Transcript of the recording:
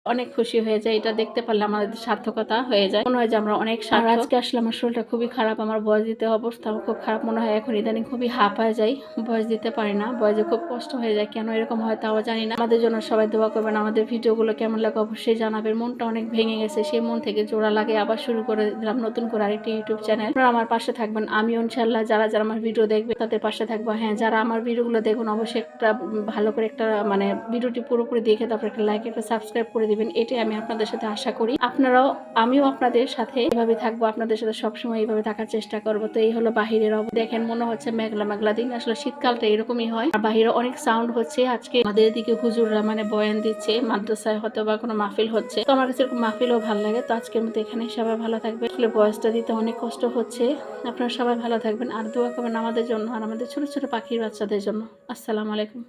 অনেক খুশি হয়ে যায়। এটা দেখতে পারলে আমাদের সার্থকতা হয়ে যায়, মনে হয় যে আমরা অনেক সার্থক। আজকে আসলে আমার শরীরটা খুবই খারাপ, আমার ভয়েস দিতে অবস্থা খুব খারাপ মনে হয়। এখন ইদানিং খুবই হাঁপায় যাই, ভয়েস দিতে পারি না, ভয়েসে খুব কষ্ট হয়ে যায়। কেন এরকম হয় তাও জানি না। আমাদের জন্য সবাই দোয়া করবেন, আমাদের ভিডিওগুলো কেমন লাগে অবশ্যই জানাবেন। মনটা অনেক ভেঙে গেছে, সেই মন থেকে জোড়া লাগে আবার শুরু করে দিলাম নতুন করে আরেকটি ইউটিউব চ্যানেল। আপনারা আমার পাশে থাকবেন, আমিও ইনশাল্লাহ যারা যারা আমার ভিডিও দেখবে তাদের পাশে থাকবো। হ্যাঁ, যারা আমার ভিডিওগুলো দেখুন অবশ্যই একটা ভালো করে একটা মানে ভিডিওটি পুরোপুরি দেখে তারপর একটা লাইক একটা সাবস্ক্রাইব করে দিবেন। এটাই আমি আপনাদের সাথে আশা করি। আপনারাও আমিও আপনাদের সাথে এভাবে থাকবো, আপনাদের সাথে সবসময় এইভাবে থাকার চেষ্টা করবো। তো এই হলো বাহিরের দেখেন, মনে হচ্ছে মেঘলা মেঘলা দিন, আসলে শীতকালটা এরকমই হয়। আর বাহিরে অনেক সাউন্ড হচ্ছে। আজকে আমাদের এদিকে হুজুররা মানে বয়ান দিচ্ছে, মাদ্রাসায় হয়তো বা কোনো মাহফিল হচ্ছে। তো আমার কাছে এরকম মাহফিলও ভালো লাগে। তো আজকের মতো এখানেই সবাই ভালো থাকবে। আসলে ভয়েসটা দিতে অনেক কষ্ট হচ্ছে। আপনারা সবাই ভালো থাকবেন আর দোয়া করবেন আমাদের জন্য আর আমাদের ছোট ছোট পাখির বাচ্চাদের জন্য। আসসালামু আলাইকুম।